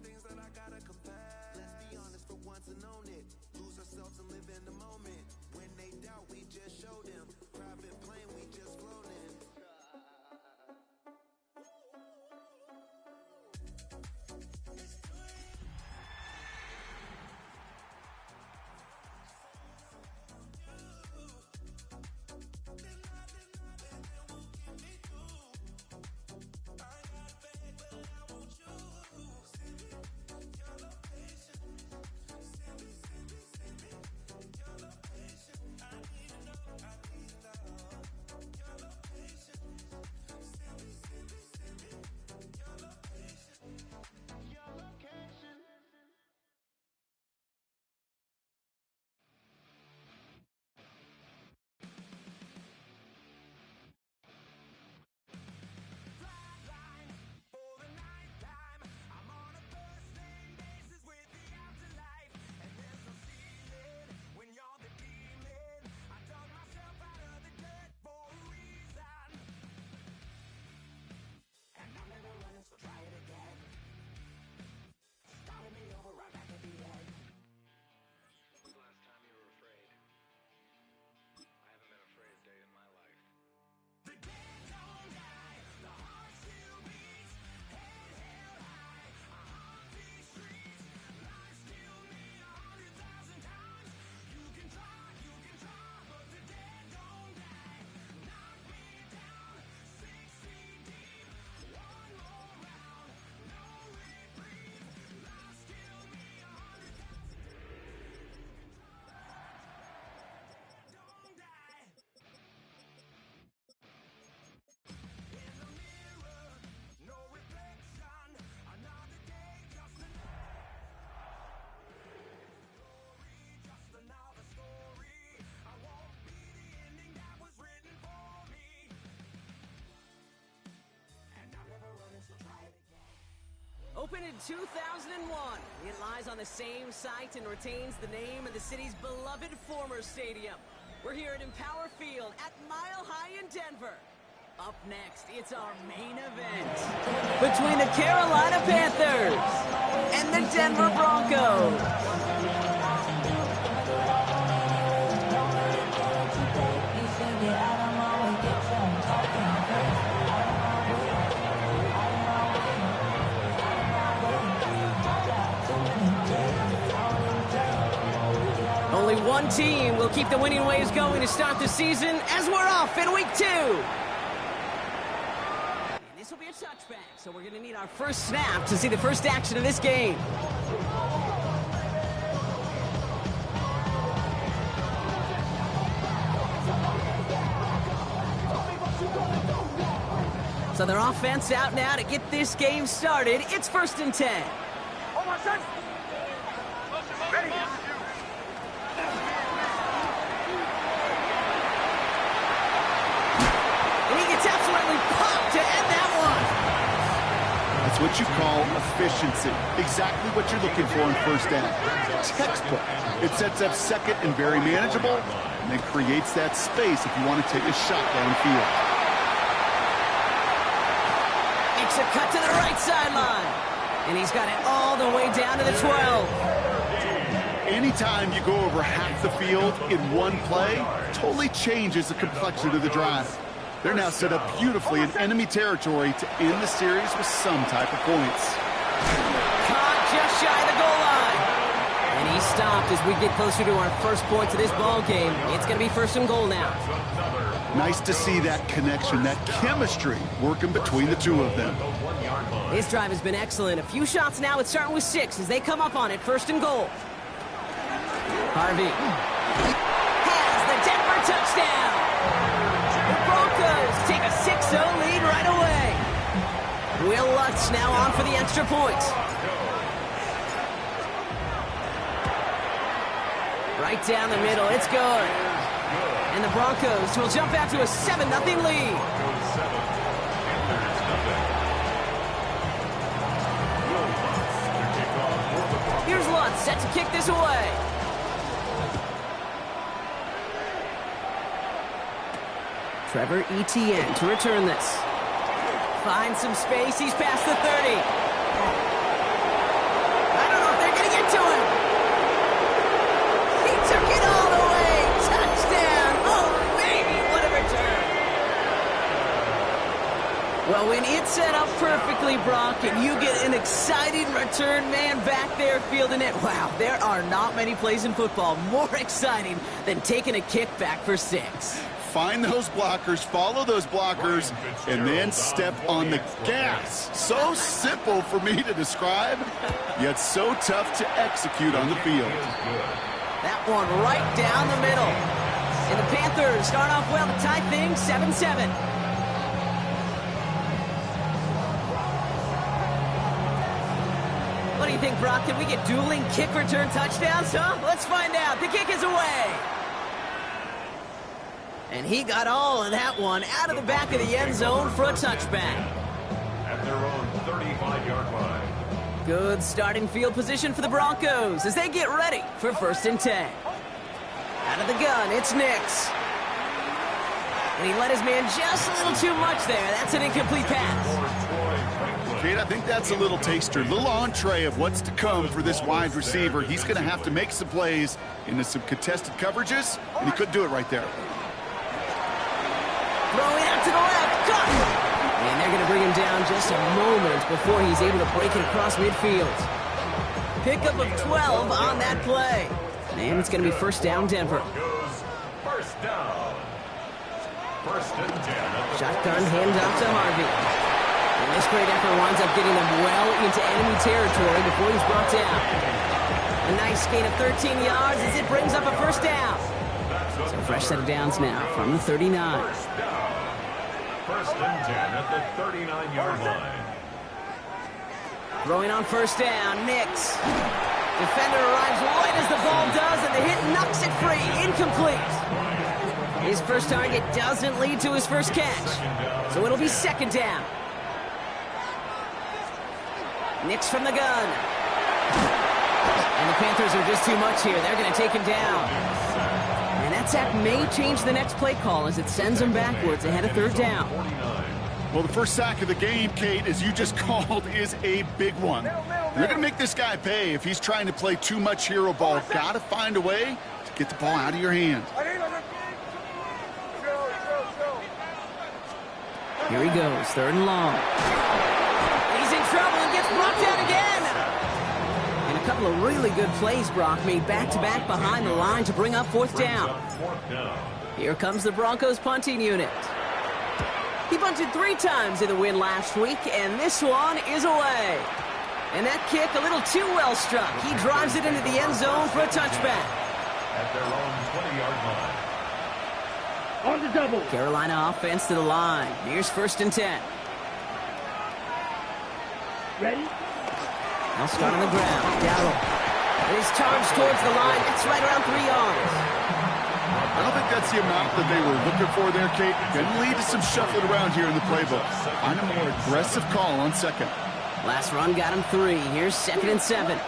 things that I gotta confess. Let's be honest for once and own it. Lose ourselves and live in the moment. When they doubt, we just show them. Private plane, we just flown in. Opened in 2001, it lies on the same site and retains the name of the city's beloved former stadium. We're here at Empower Field at Mile High in Denver. Up next, it's our main event between the Carolina Panthers and the Denver Broncos. Only one team will keep the winning ways going to start the season as we're off in week 2. And this will be a touchback, so we're going to need our first snap to see the first action of this game. So their offense out now to get this game started. It's 1st and 10. Ready. Absolutely popped to end that one. That's what you call efficiency. Exactly what you're looking for in first down. Textbook. It sets up second and very manageable, and then creates that space if you want to take a shot downfield. Makes a cut to the right sideline. And he's got it all the way down to the 12. Anytime you go over half the field in one play, totally changes the complexion of the drive. They're now set up beautifully in enemy territory to end the series with some type of points. Caught just shy of the goal line. And he stopped as we get closer to our first points of this ball game. It's going to be 1st and goal now. Nice to see that connection, that chemistry working between the two of them. This drive has been excellent. A few shots now. It's starting with 6 as they come up on it. 1st and goal. Harvey has the Denver touchdown. The Broncos take a 6-0 lead right away. Will Lutz now on for the extra point. Right down the middle, it's good. And the Broncos will jump out to a 7-0 lead. Here's Lutz set to kick this away. Trevor Etienne to return this. Finds some space. He's past the 30. set up perfectly, Brock, and you get an exciting return man back there fielding it. Wow, there are not many plays in football more exciting than taking a kick back for 6. Find those blockers, follow those blockers, and then step on the gas. So simple for me to describe, yet so tough to execute on the field. That one right down the middle. And the Panthers start off well to tie things 7-7. What do you think, Brock? Can we get dueling kick return touchdowns, huh? Let's find out. The kick is away. And he got all of that one out of the back of the end zone for a touchback. At their own 35-yard line. Good starting field position for the Broncos as they get ready for 1st and 10. Out of the gun, it's Nix. And he let his man just a little too much there. That's an incomplete pass. Kate, I think that's a little taster, a little entree of what's to come for this wide receiver. He's going to have to make some plays into some contested coverages, and he couldn't do it right there. Throwing out to the left, caught. And they're going to bring him down just a moment before he's able to break it across midfield. Pickup of 12 on that play. And it's going to be 1st down, Denver. First down. 1st and 10. Shotgun handoff to Harvey. And this great effort winds up getting them well into enemy territory before he's brought down. A nice gain of 13 yards as it brings up a 1st down. So fresh set of downs now from the 39. 1st and 10 at the 39-yard line. Throwing on 1st down, Nix. Defender arrives right as the ball does, and the hit knocks it free. Incomplete. His first target doesn't lead to his first catch, so it'll be 2nd down. Nix from the gun. And the Panthers are just too much here. They're going to take him down. And that sack may change the next play call as it sends them backwards ahead of 3rd down. Well, the first sack of the game, Kate, as you just called, is a big one. They're going to make this guy pay if he's trying to play too much hero ball. Got to find a way to get the ball out of your hand. Here he goes, 3rd and long. He's in trouble and gets brought down again. And a couple of really good plays, Brock, made back-to-back behind the line to bring up 4th down. Here comes the Broncos punting unit. He punted 3 times in the win last week, and this one is away. And that kick a little too well struck. He drives it into the end zone for a touchback. At their own 20-yard line. On the double. Carolina offense to the line. Here's 1st and 10. Ready? They'll start on the ground. Dowdle. And he's charged towards the line. It's right around 3 yards. I don't think that's the amount that they were looking for there, Kate. Can lead to some shuffling around here in the playbook. Find a more aggressive call on 2nd. Last run got him 3. Here's 2nd and 7.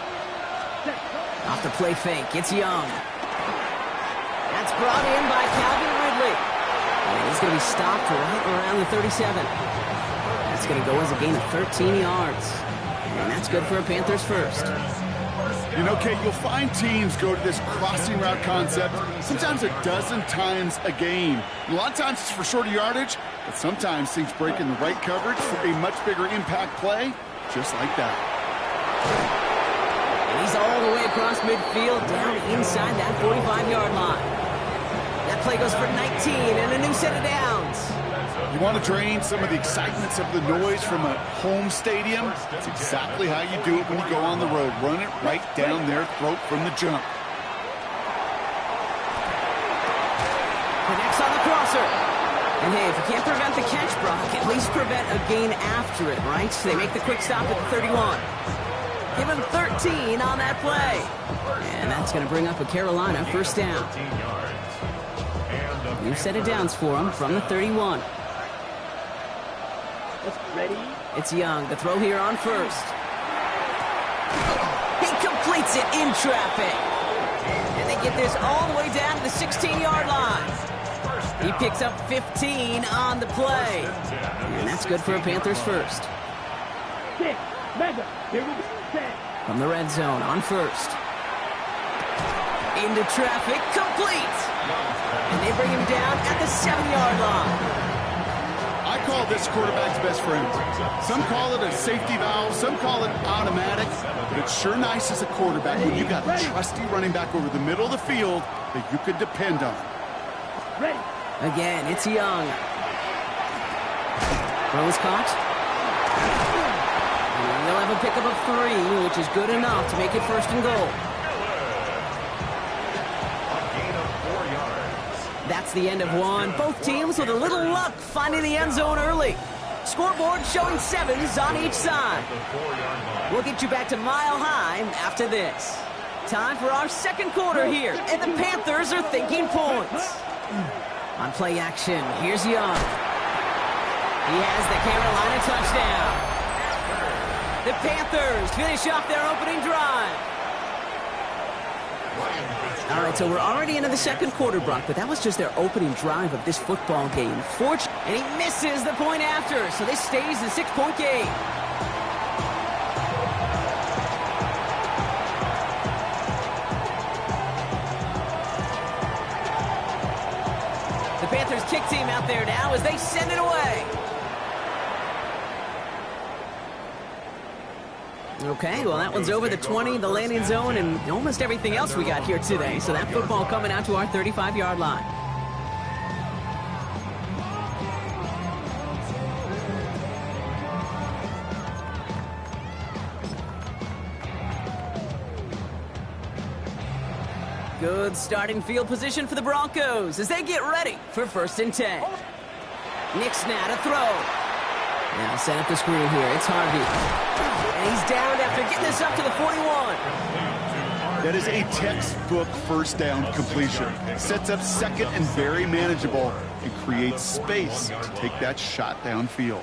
Off the play fake. It's Young. That's brought in by Calvin Ridley. And he's going to be stopped right around the 37. That's going to go as a gain of 13 yards. And that's good for a Panthers 1st. You know, Kate, you'll find teams go to this crossing route concept sometimes a dozen times a game. A lot of times it's for shorter yardage, but sometimes things break in the right coverage for a much bigger impact play, just like that. And he's all the way across midfield, down inside that 45-yard line. That play goes for 19 and a new set of downs. You want to drain some of the excitements of the noise from a home stadium? That's exactly how you do it when you go on the road. Run it right down their throat from the jump. Connects on the crosser. And hey, if you can't prevent the catch, Brock, at least prevent a gain after it, right? So they make the quick stop at the 31. Give him 13 on that play. And that's going to bring up a Carolina 1st down. New set of downs for him from the 31. Ready? It's Young. The throw here on 1st. He completes it in traffic. And they get this all the way down to the 16-yard line. He picks up 15 on the play. And that's good for a Panthers 1st. 6. Mega. Here we go. 10. From the red zone on 1st. Into traffic. Complete. And they bring him down at the 7-yard line. I call this quarterback's best friend. Some call it a safety valve, some call it automatic, but it's sure nice as a quarterback when you got a trusty running back over the middle of the field that you could depend on. Ready. Again, it's Young. Throws caught. And they'll have a pickup of 3, which is good enough to make it 1st and goal. That's the end of one. Both teams with a little luck finding the end zone early. Scoreboard showing 7s on each side. We'll get you back to Mile High after this. Time for our 2nd quarter here, and the Panthers are thinking points. On play action, here's Young. He has the Carolina touchdown. The Panthers finish off their opening drive. All right, so we're already into the 2nd quarter, Brock, but that was just their opening drive of this football game. And he misses the point after, so this stays a 6-point game. The Panthers kick team out there now as they send it away. Okay, well, that one's over the 20, the landing zone, and almost everything else we got here today. So that football coming out to our 35-yard line. Good starting field position for the Broncos as they get ready for 1st and 10. Nick Snap to throw. Now set up the screen here. It's Harvey. And he's down after getting this up to the 41. That is a textbook 1st down completion. Sets up 2nd and very manageable and creates space to take that shot downfield.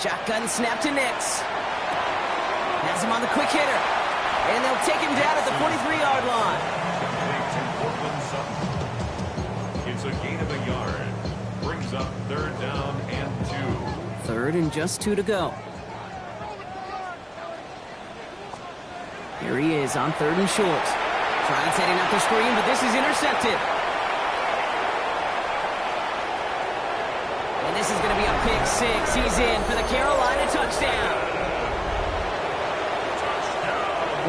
Shotgun snap to Nix. Has him on the quick hitter. And they'll take him down at the 43-yard line. It's a gain of a yard. Brings up 3rd down and 2. 3rd and just 2 to go. Here he is on 3rd and short. Tries heading up the screen, but this is intercepted. And this is going to be a pick 6. He's in for the Carolina touchdown.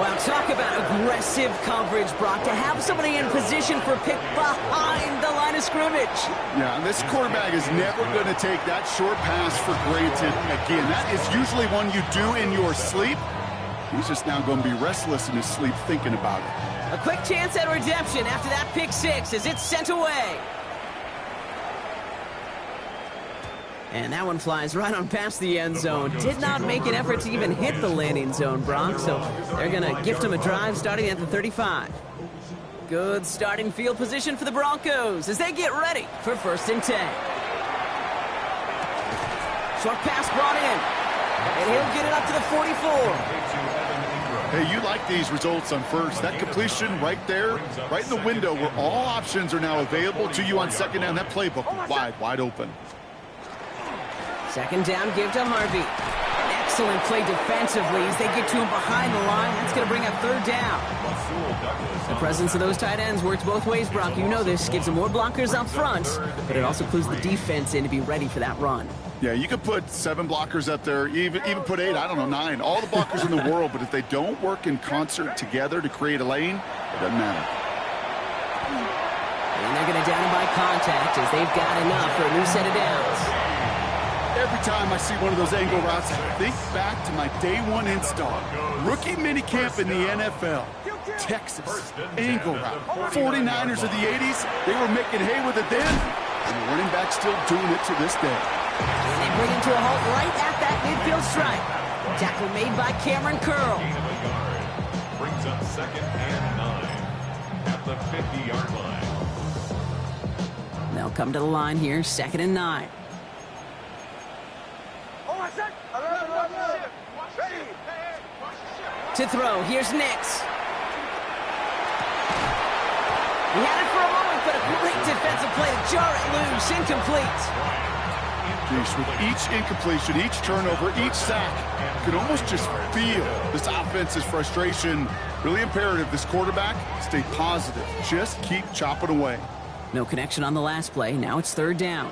Well, talk about aggressive coverage, Brock, to have somebody in position for pick behind the line of scrimmage. Yeah, this quarterback is never going to take that short pass for granted. Again, that is usually one you do in your sleep. He's just now going to be restless in his sleep thinking about it. A quick chance at redemption after that pick 6 as it's sent away. And that one flies right on past the end zone. Did not make an effort to even hit the landing zone, Brock. So they're going to gift him a drive starting at the 35. Good starting field position for the Broncos as they get ready for 1st and 10. Short pass brought in. And he'll get it up to the 44. Hey, you like these results on 1st. That completion right there, right in the window where all options are now available to you on 2nd down. That playbook wide open. 2nd down, give to Harvey. An excellent play defensively as they get to him behind the line. That's going to bring up 3rd down. The presence of those tight ends works both ways, Brock. You know this. Gives them more blockers up front, but it also clues the defense in to be ready for that run. Yeah, you could put 7 blockers up there, even put 8, I don't know, 9. All the blockers in the world, but if they don't work in concert together to create a lane, it doesn't matter. And they're going to down him by contact as they've got enough for a new set of downs. Every time I see one of those angle routes, I think back to my day 1 install. Rookie minicamp in the NFL. Texas, angle route. 49ers of the 80s, they were making hay with it then, and the running back still doing it to this day. They bring him to a halt right at that midfield stripe. Tackle made by Cameron Curl. Brings up 2nd and 9 at the 50-yard line. They'll come to the line here, 2nd and 9. To throw, here's Nix. He had it for a moment, but a great defensive play to jar it loose, incomplete. With each incompletion, each turnover, each sack, you can almost just feel this offense's frustration. Really imperative, this quarterback, stay positive. Just keep chopping away. No connection on the last play. Now it's 3rd down.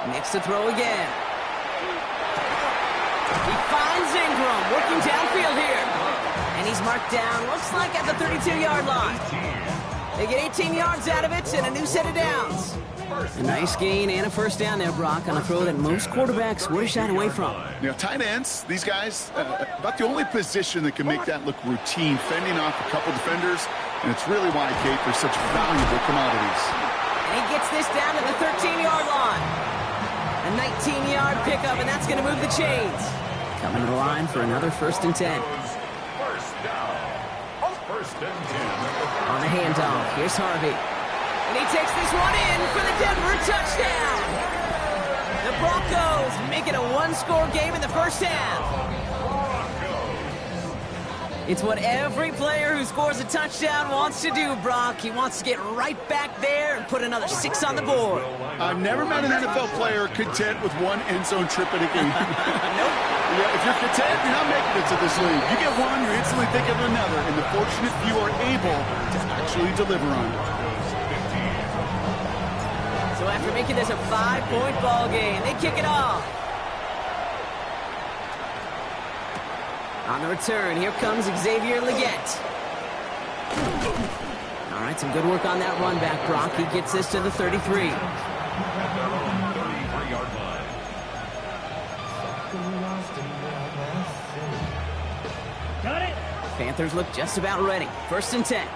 Makes the throw again. He finds Ingram, working downfield here. And he's marked down, looks like at the 32-yard line. They get 18 yards out of it and a new set of downs. A nice gain and a first down there, Brock, on a throw that most quarterbacks would have shied away from. You know, tight ends, these guys, about the only position that can make that look routine, fending off a couple defenders, and it's really why, Kate, they're such valuable commodities. And he gets this down to the 13-yard line. A 19-yard pickup, and that's going to move the chains. Coming to the line for another 1st and 10. First down. 1st and 10. On the handoff, here's Harvey. And he takes this one in for the Denver touchdown. The Broncos make it a one-score game in the first half. It's what every player who scores a touchdown wants to do, Brock. He wants to get right back there and put another 6 on the board. I've never met an NFL player content with one end zone trip in a game. Nope. Yeah, if you're content, you're not making it to this league. You get one, you're instantly thinking of another, and the fortunate few are able to actually deliver on it. So after making this a 5-point ball game, they kick it off. On the return, here comes Xavier Leggett. All right, some good work on that run back, Brock. He gets this to the 33. 33-yard line. Got it. Panthers look just about ready. 1st and 10.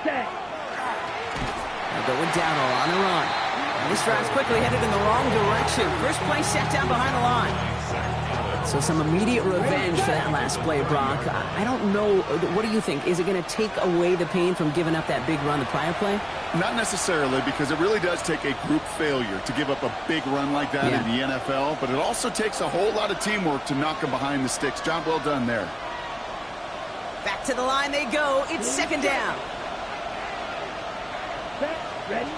Set. They'll go with Dowdle on the run. And this drive's quickly headed in the wrong direction. First play set down behind the line. So some immediate revenge for that last play, Brock. I don't know. What do you think? Is it going to take away the pain from giving up that big run the prior play? Not necessarily, because it really does take a group failure to give up a big run like that in the NFL, but it also takes a whole lot of teamwork to knock them behind the sticks. Job well done there. Back to the line they go. It's 2nd down. Set. Ready.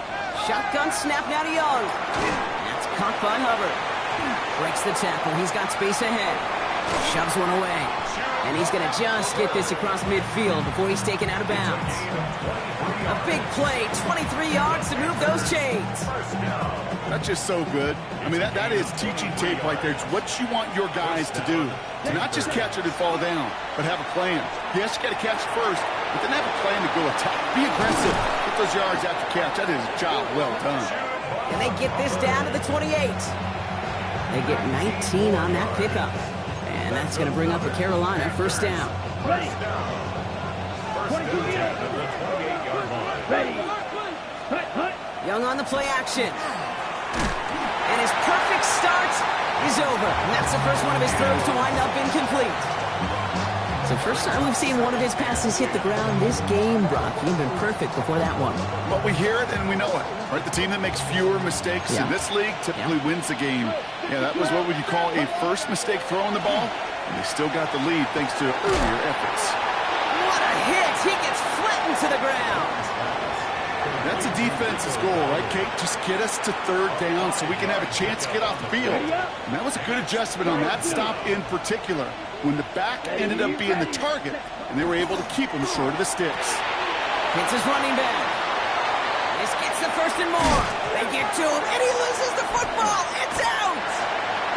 Shotgun snap now to Young. That's caught by Hubbard. Breaks the tackle. He's got space ahead. Shoves one away. And he's going to just get this across midfield before he's taken out of bounds. A big play. 23 yards to move those chains. That's just so good. I mean, that is teaching tape right there. It's what you want your guys to do. To not just catch it and fall down, but have a plan. Yes, you got to catch it first, but then have a plan to go attack. Be aggressive. Get those yards after catch. That is a job well done. And they get this down to the 28. They get 19 on that pickup. And that's going to bring up a Carolina 1st down. Ready. 22 meters. Ready. Hut. Young on the play action. And his perfect start is over. And that's the first one of his throws to wind up incomplete. It's the first time we've seen one of his passes hit the ground this game, Brock. He'd been perfect before that one. But we hear it and we know it, right? The team that makes fewer mistakes in this league typically wins the game. Yeah, that was what would you call a first mistake throwing the ball, and they still got the lead thanks to earlier efforts. What a hit! He gets flattened to the ground. That's a defense's goal, right, Kate? Just get us to 3rd down so we can have a chance to get off the field. And that was a good adjustment on that stop in particular, when the back ended up being the target, and they were able to keep him short of the sticks. Hits his running back. This gets the 1st and more. They get to him, and he loses the football. It's out!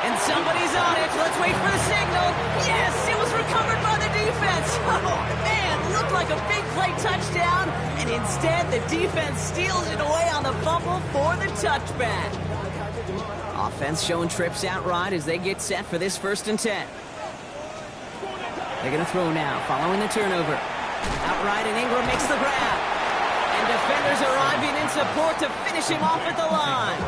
And somebody's on it. Let's wait for the signal. Yes, it was recovered by the defense. Oh, man, looked like a big play touchdown, and instead the defense steals it away on the fumble for the touchback. Offense showing trips outright as they get set for this 1st and 10. They're going to throw now, following the turnover. Outright, and Ingram makes the grab. And defenders arriving in support to finish him off at the line.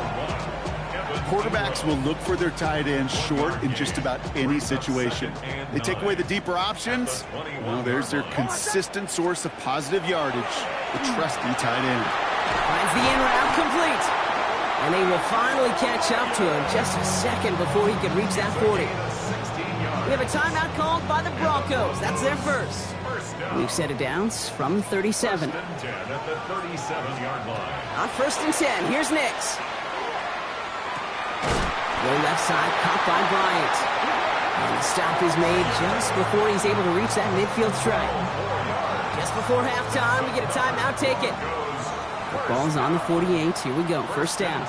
Quarterbacks will look for their tight ends short in just about any situation. They take away the deeper options. Well, there's their consistent source of positive yardage, the trusty tight end. Finds the in route complete. And they will finally catch up to him just a second before he could reach that 40. We have a timeout called by the Broncos. That's their first. We've set it down from 37. 1st and 10 at the 37-yard line. On 1st and 10, here's Nix. Low left side, caught by Bryant. And the stop is made just before he's able to reach that midfield strike. Just Just before halftime, we get a timeout taken. Ball's on the 48. Here we go. First down.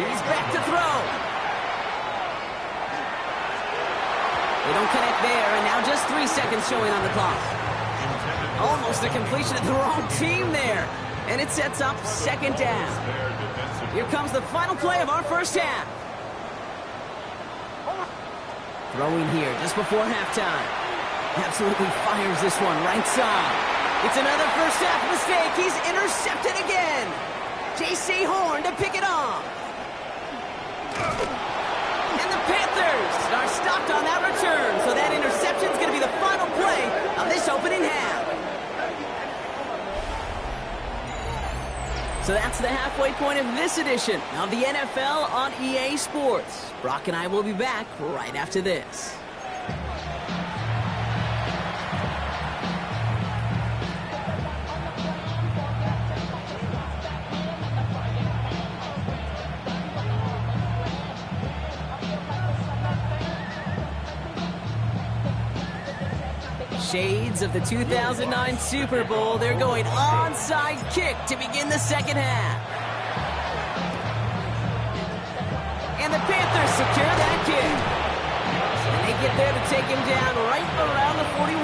He's back to throw. They don't connect there, and now just 3 seconds showing on the clock. Almost a completion of the wrong team there. And it sets up second down. Here comes the final play of our first half. Throwing here just before halftime. Absolutely fires this one right side. It's another first half mistake. He's intercepted again. J.C. Horn to pick it off. And the Panthers are stopped on that return. So that interception is going to be the final play of this opening half. So that's the halfway point of this edition of the NFL on EA Sports. Brock and I will be back right after this. Shades of the 2009 Super Bowl. They're going onside kick to begin the second half. And the Panthers secure that kick. And they get there to take him down right around the 41.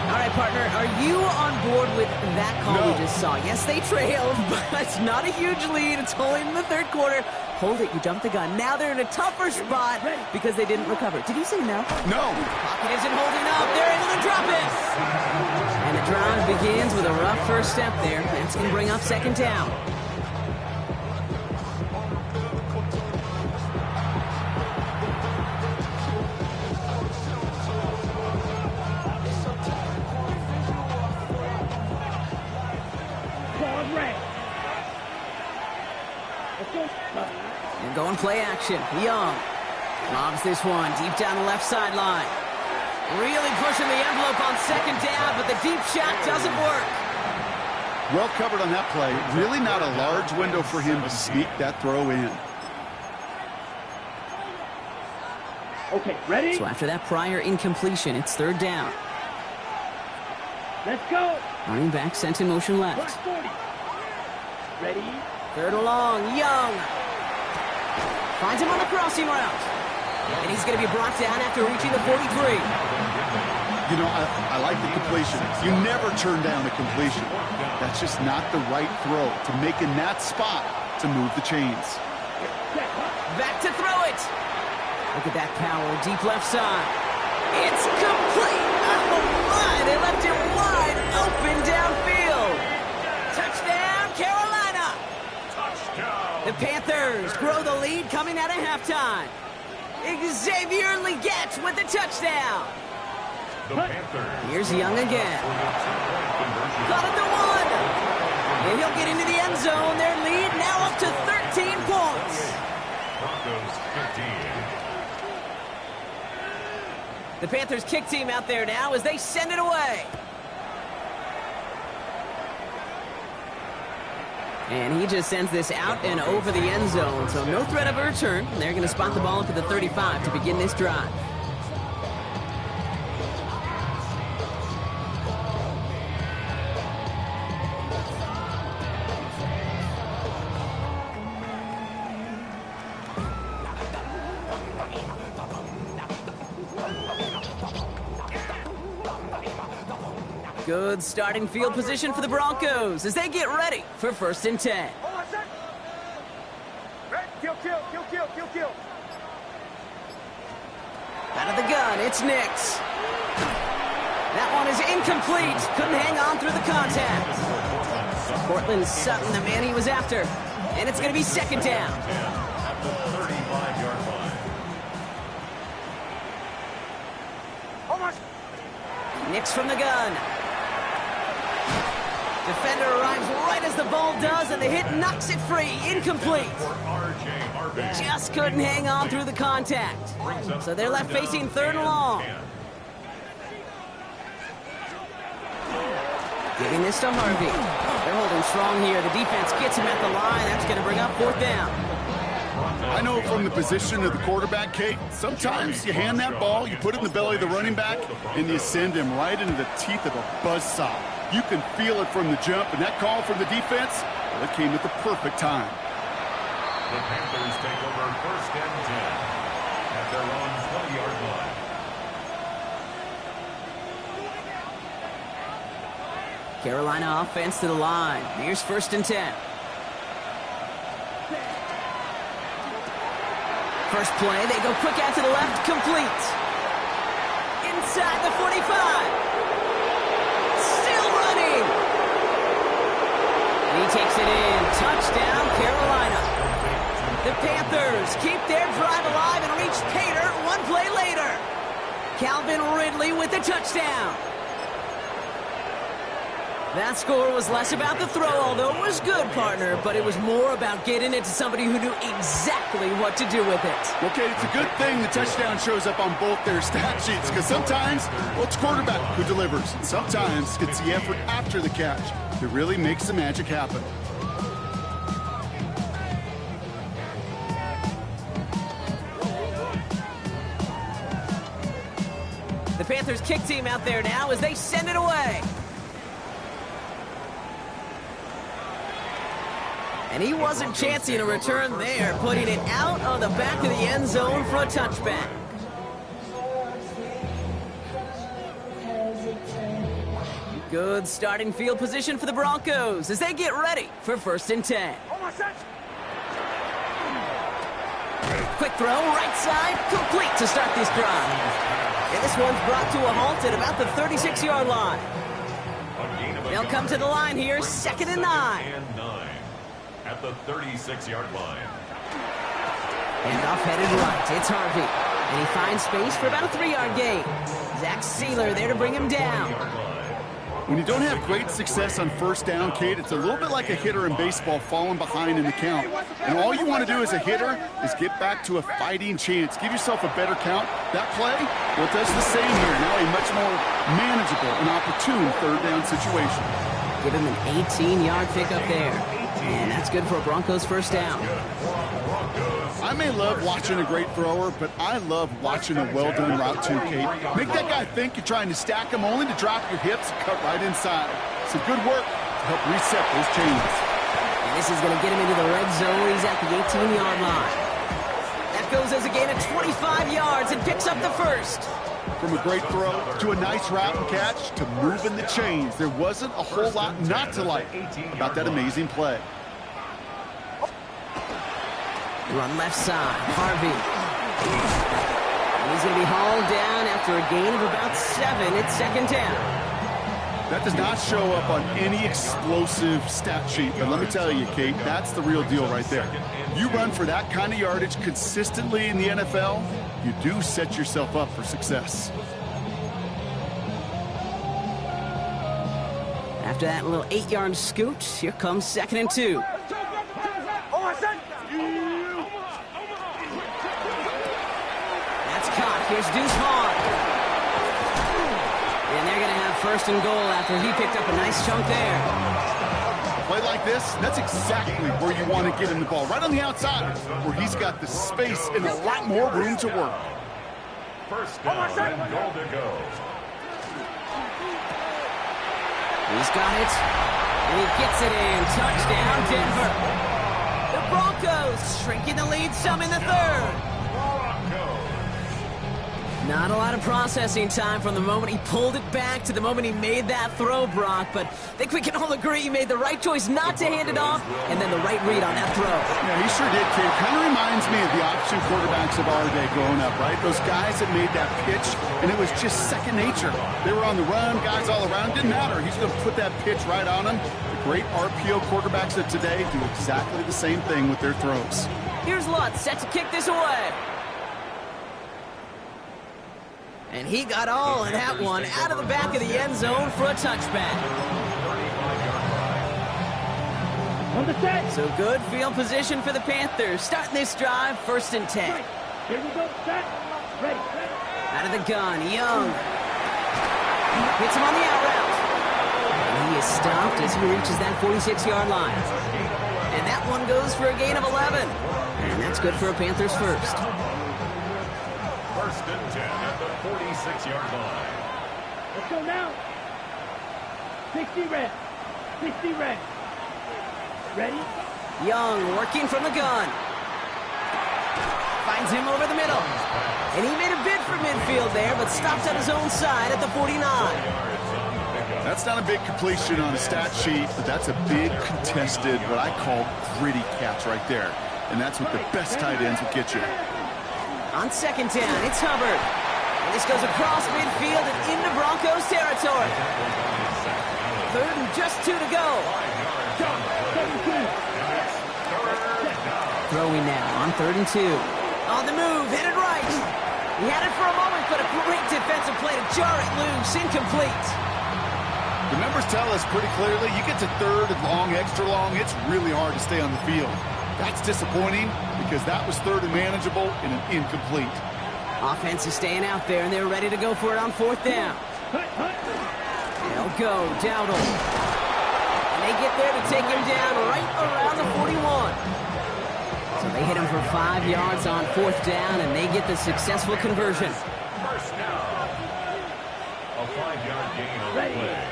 All right, partner, are you on board with that call we just saw? Yes, they trailed, but it's not a huge lead. It's only in the third quarter. Hold it, you jumped the gun. Now they're in a tougher spot because they didn't recover. Did you say no? No. Pocket isn't holding up. They're able to drop it. And the drive begins with a rough first step there. That's going to bring up second down. And going play action. Young lobs this one deep down the left sideline. Really pushing the envelope on second down, but the deep shot doesn't work. Well covered on that play. Really not a large window for him to sneak that throw in. Okay, ready? So after that prior incompletion, it's third down. Let's go. Running back sent in motion left. Clock 40. Ready? Third and long. Young finds him on the crossing route. And he's going to be brought down after reaching the 43. You know, I like the completion. You never turn down a completion. That's just not the right throw to make in that spot to move the chains. Back to throw it. Look at that power, deep left side. It's complete. Oh my, they left it wide open downfield. Touchdown, Carolina. Touchdown. The Panthers grow the lead coming out of halftime. Xavier Legette with the touchdown. The Panthers. Here's Young again. Got it to one. And he'll get into the end zone. Their lead now up to 13 points. Broncos 15. The Panthers kick team out there now as they send it away. And he just sends this out and over the end zone, so no threat of a return. They're going to spot the ball up at the 35 to begin this drive. Good starting field position for the Broncos as they get ready for 1st and 10. Kill. Out of the gun, it's Nix. That one is incomplete. Couldn't hang on through the contact. Cortland Sutton, the man he was after. And it's going to be second down. At the 35-yard line. Nix from the gun. Defender arrives right as the ball does, and the hit knocks it free. Incomplete. Just couldn't hang on through the contact. So they're left facing 3rd and long. Giving this to Harvey. They're holding strong here. The defense gets him at the line. That's going to bring up 4th down. I I know from the position of the quarterback, Kate, sometimes you hand that ball, you put it in the belly of the running back, and you send him right into the teeth of a buzzsaw. You can feel it from the jump, and that call from the defense, well, it came at the perfect time. The Panthers take over 1st and 10 at their own 20-yard line. Carolina offense to the line. Here's 1st and 10. First play, they go quick out to the left, complete. Inside the 45. Still running. And he takes it in. Touchdown, Carolina. The Panthers keep their drive alive and reach Pater one play later. Calvin Ridley with the touchdown. That score was less about the throw, although it was good, partner, but it was more about getting it to somebody who knew exactly what to do with it. Okay, it's a good thing the touchdown shows up on both their stat sheets, because sometimes, well, it's quarterback who delivers, and sometimes it's the effort after the catch that really makes the magic happen. The Panthers kick team out there now as they send it away. And he wasn't chancing a return there, putting it out of the back of the end zone for a touchback. Good starting field position for the Broncos as they get ready for 1st and 10. Quick throw, right side, complete to start this drive. And this one's brought to a halt at about the 36-yard line. They'll come to the line here, 2nd and 9. At the 36-yard line. And off headed right, it's Harvey. And he finds space for about a 3-yard gain. Zach Sealer there to bring him down. When you don't have great success on 1st down, Kate, it's a little bit like a hitter in baseball falling behind in the count. And all you want to do as a hitter is get back to a fighting chance. Give yourself a better count. That play, well, it does the same here. Now a much more manageable and opportune 3rd down situation. Give him an 18-yard pickup there. And that's good for a Broncos 1st down. I may love watching a great thrower, but I love watching a well-done route too, Kate. Make that guy think you're trying to stack him only to drop your hips and cut right inside. Some good work to help reset those chains. And this is going to get him into the red zone. He's at the 18-yard line. That goes as a gain of 25 yards and picks up the 1st. From a great throw to a nice route and catch to moving the chains, there wasn't a whole lot not to like about that amazing play. Run left side, Harvey. And he's going to be hauled down after a gain of about 7. It's 2nd down. That does not show up on any explosive stat sheet, but let me tell you, Kate, that's the real deal right there. You run for that kind of yardage consistently in the NFL, you do set yourself up for success. After that little 8-yard scoot, here comes 2nd and 2. That's caught. Here's Deuce Vaughn. And they're going to have 1st and goal after he picked up a nice chunk there. A play like this, that's exactly where you want to get him the ball. Right on the outside, where he's got the space and a lot more room to work. 1st down and goal to go. He's got it. And he gets it in. Touchdown, Denver. The Broncos shrinking the lead some in the 3rd. Not a lot of processing time from the moment he pulled it back to the moment he made that throw, Brock. But I think we can all agree he made the right choice not to hand it off, and then the right read on that throw. Yeah, he sure did, Kate. Kind of reminds me of the option quarterbacks of our day growing up, right? Those guys that made that pitch, and it was just second nature. They were on the run, guys all around. Didn't matter. He's going to put that pitch right on him. The great RPO quarterbacks of today do exactly the same thing with their throws. Here's Lutz set to kick this away. And he got all of that one out of the back of the end zone for a touchback. So good field position for the Panthers. Starting this drive, 1st and 10. Here we go, set, ready. Out of the gun, Young. Hits him on the out route. And he is stopped as he reaches that 46-yard line. And that one goes for a gain of 11. And that's good for a Panthers first. First and 10 at the 46-yard line. Let's go now. 60 red. 60 red. Ready? Young working from the gun. Finds him over the middle. And he made a bid for midfield there, but stopped on his own side at the 49. That's not a big completion on a stat sheet, but that's a big contested, what I call gritty catch right there. And that's what the best tight ends will get you. On second down, it's Hubbard. And this goes across midfield and into Broncos territory. Third and just 2 to go. Throwing now on 3rd and 2. On the move, headed right. He had it for a moment, but a great defensive play to jar it loose, incomplete. The numbers tell us pretty clearly, you get to 3rd and long, extra long, it's really hard to stay on the field. That's disappointing because that was 3rd and manageable and an incomplete. Offense is staying out there, and they're ready to go for it on 4th down. They'll go, Dowdle. And they get there to take him down right around the 41. So they hit him for 5 yards on 4th down, and they get the successful conversion. First down. A 5-yard gain on the play.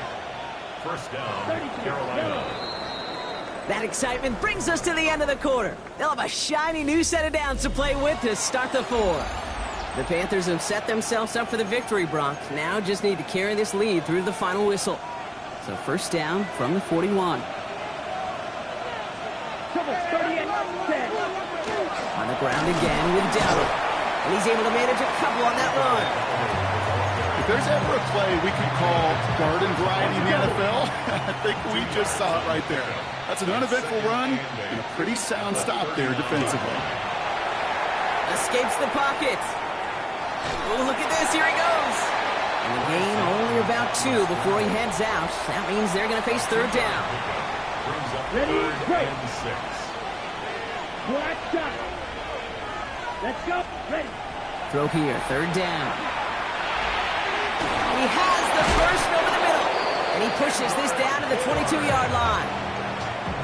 First down, Carolina. That excitement brings us to the end of the quarter. They'll have a shiny new set of downs to play with to start the 4. The Panthers have set themselves up for the victory, Brock. Now just need to carry this lead through the final whistle. So first down from the 41. On the ground again with Dowdle. And he's able to manage a couple on that run. If there's ever a play we could call garden variety in the NFL, I think we just saw it right there. That's an uneventful run and a pretty sound stop there defensively. Escapes the pocket. Oh, look at this. Here he goes. And the gain only about 2 before he heads out. That means they're going to face 3rd down. Ready, break. 6. Black shot. Let's go. Ready. Throw here, 3rd down. He has the first over the middle. And he pushes this down to the 22-yard line.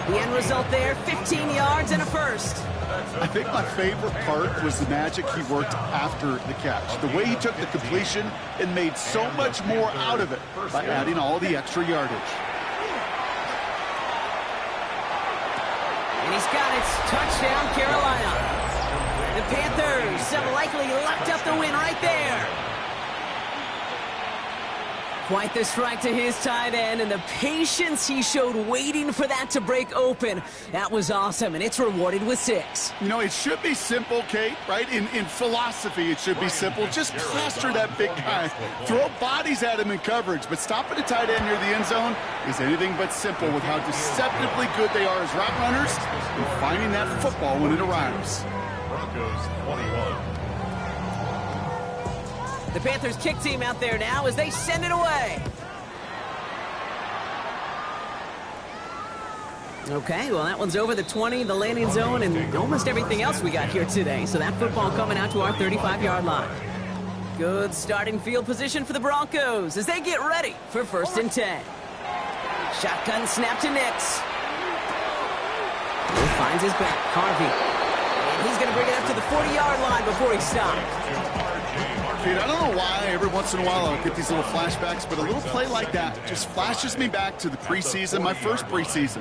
The end result there, 15 yards and a first. I think my favorite part was the magic he worked after the catch. The way he took the completion and made so much more out of it by adding all the extra yardage. And he's got it. Touchdown, Carolina. The Panthers have likely locked up the win right there. Quite the strike to his tight end, and the patience he showed waiting for that to break open. That was awesome, and it's rewarded with 6. You know, it should be simple, Kate, right? In philosophy, it should be simple. Just plaster that big guy. Throw bodies at him in coverage, but stopping a tight end near the end zone is anything but simple with how deceptively good they are as route runners and finding that football when it arrives. Broncos 21. The Panthers kick team out there now as they send it away. Okay, well, that one's over the 20, the landing zone, and almost everything else we got here today. So that football coming out to our 35-yard line. Good starting field position for the Broncos as they get ready for 1st and 10. Shotgun snap to Nix. He finds his back, Harvey. And he's going to bring it up to the 40-yard line before he stops. Kate, I don't know why every once in a while I'll get these little flashbacks, but a little play like that just flashes me back to the preseason, my first preseason,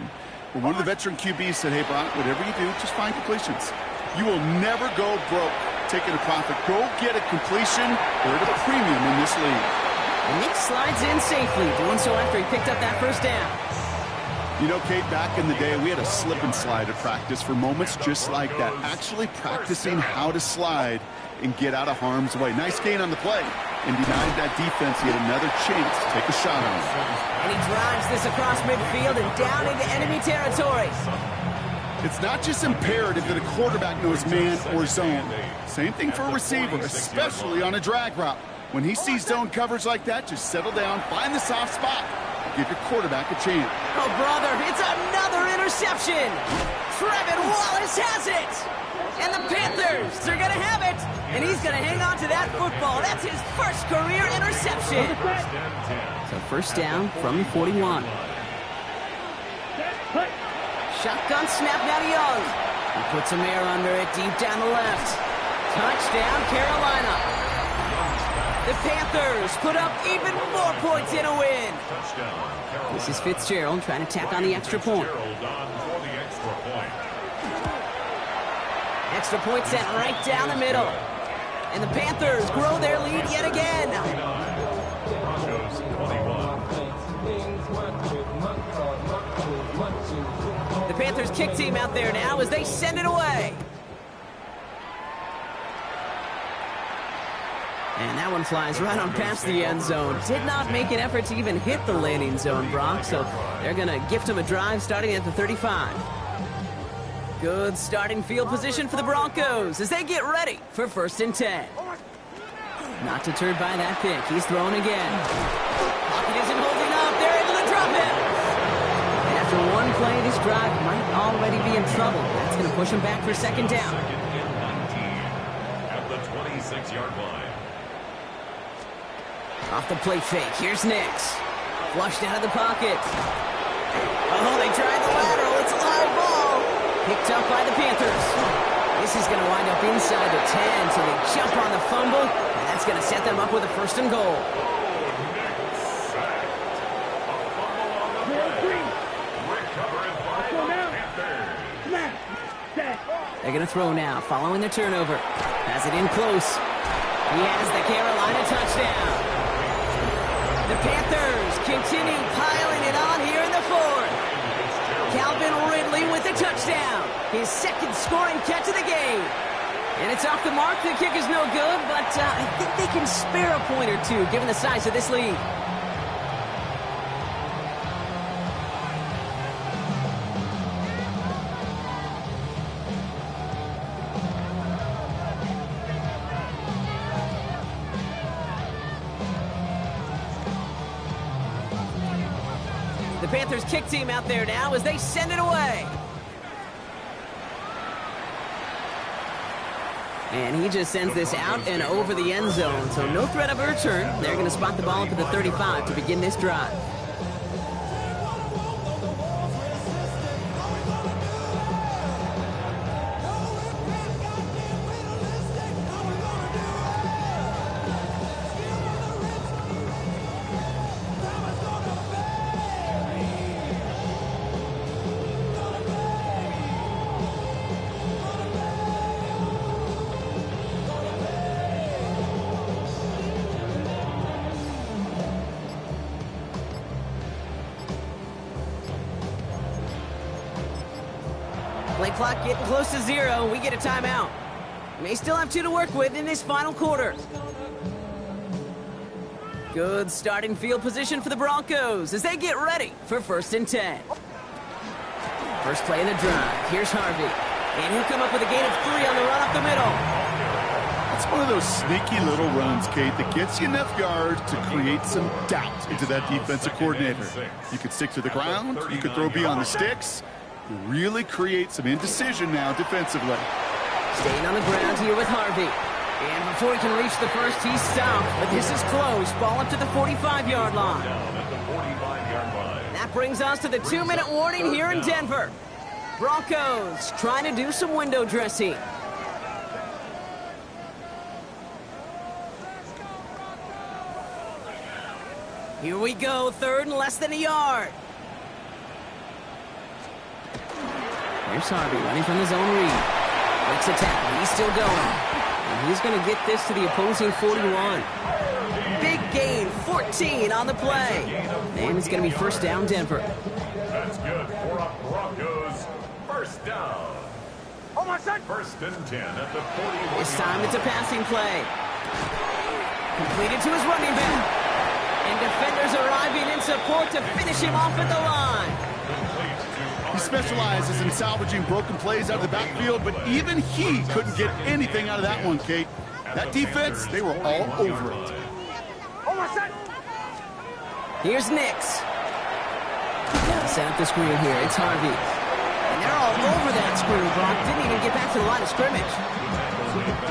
where one of the veteran QBs said, hey, Brock, whatever you do, just find completions. You will never go broke taking a profit. Go get a completion. They're at a premium in this league. And Nick slides in safely, doing so after he picked up that first down. You know, Kate, back in the day, we had a slip and slide at practice for moments just like that. Actually practicing how to slide and get out of harm's way. Nice gain on the play. And denied that defense yet another chance to take a shot on him. And he drives this across midfield and down into enemy territory. It's not just imperative that a quarterback knows man or zone. Same thing for a receiver, especially on a drag route. When he sees zone coverage like that, just settle down, find the soft spot, give your quarterback a chance. Oh, brother, it's another interception. Trevin Wallace has it. And the Panthers, they're going to have it. And he's going to hang on to that football. That's his first career interception. So first down from the 41. Shotgun snap now to Young. He puts some air under it deep down the left. Touchdown, Carolina. The Panthers put up even more points in a win. This is Fitzgerald trying to tack on the extra point. Extra point sent right down the middle. And the Panthers grow their lead yet again. Broncos 21. The Panthers kick team out there now as they send it away. And that one flies right on past the end zone. Did not make an effort to even hit the landing zone, Brock, so they're going to gift him a drive starting at the 35. Good starting field position for the Broncos as they get ready for 1st and 10. Not deterred by that pick. He's throwing again. Pocket isn't holding up. They're able to drop it. And after one play, this drive might already be in trouble. That's going to push him back for 2nd down. 2nd and 19 at the 26-yard line. Off the play fake. Here's Nix. Flushed out of the pocket. Oh, they tried the lateral. It's a live ball. Picked up by the Panthers. This is going to wind up inside the 10, so they jump on the fumble, and that's going to set them up with a 1st and goal. They're going to throw now, following the turnover. Has it in close. He has the Carolina touchdown. The Panthers continue piling it on here in the 4th. Calvin Ridley with the touchdown. His 2nd scoring catch of the game. And it's off the mark. The kick is no good, but I think they can spare a point or two given the size of this lead. The Panthers kick team out there now as they send it away. And he just sends this out and over the end zone, so no threat of a return. They're going to spot the ball up at the 35 to begin this drive. Play clock getting close to 0. We get a timeout. May still have 2 to work with in this final quarter. Good starting field position for the Broncos as they get ready for 1st and 10. First play of the drive. Here's Harvey. And he'll come up with a gain of 3 on the run up the middle. It's one of those sneaky little runs, Kate, that gets you enough yards to create some doubt into that defensive coordinator. You could stick to the ground. You could throw beyond the sticks. Really create some indecision now defensively. Staying on the ground here with Harvey. And before he can reach the first, he's stopped. But this is close. Ball up to the 45-yard line. Down at the 45-yard line. That brings us to the 2-minute warning here in Denver. Broncos trying to do some window dressing. Here we go. 3rd and less than a yard. Here's Harvey running from his own read. Breaks a tackle. He's still going. And he's going to get this to the opposing 41. Big gain, 14 on the play. And it's going to be 1st down, Denver. That's good for a Broncos. 1st down. Oh, my son! 1st and 10 at the 41. This time it's a passing play. Completed to his running back. And defenders arriving in support to finish him off at the line. He specializes in salvaging broken plays out of the backfield, but even he couldn't get anything out of that one, Kate. That defense, they were all over it. Oh, my son! Here's Nix. Set up the screen here. It's Harvey. And they're all over that screen, Brock. Didn't even get back to the line of scrimmage.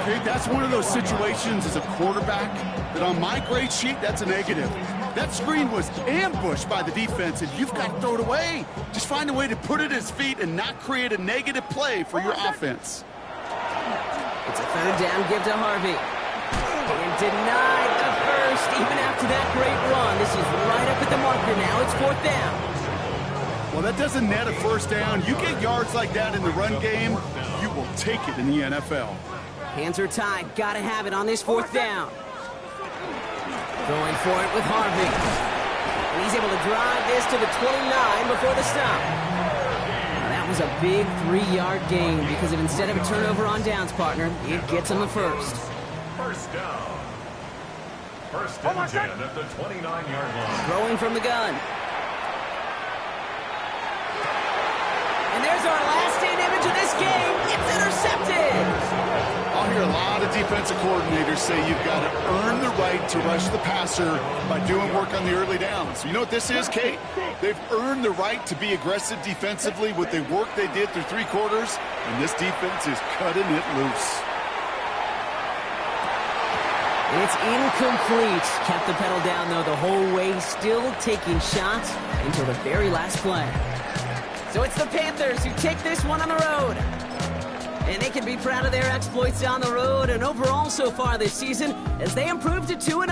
Okay, that's one of those situations as a quarterback that on my grade sheet, that's a negative. That screen was ambushed by the defense, and you've got to throw it away. Just find a way to put it at his feet and not create a negative play for your offense. It's a third down give to Harvey. And denied the first, even after that great run. This is right up at the marker now. It's fourth down. Well, that doesn't net a first down. You get yards like that in the run game, you will take it in the NFL. Hands are tied. Got to have it on this fourth down. Going for it with Harvey. And he's able to drive this to the 29 before the stop. Now, that was a big 3-yard gain because instead of a turnover on downs, partner, it gets him the first. First down. First and 10 at the 29-yard line. Throwing from the gun. And there's our last-seen image of this game. It's intercepted. I'll hear a lot of defensive coordinators say you've got to earn the right to rush the passer by doing work on the early downs. You know what this is, Kate? They've earned the right to be aggressive defensively with the work they did through 3 quarters, and this defense is cutting it loose. It's incomplete. Kept the pedal down, though, the whole way, still taking shots until the very last play. So it's the Panthers who take this one on the road. And they can be proud of their exploits on the road and overall so far this season as they improve to 2-0.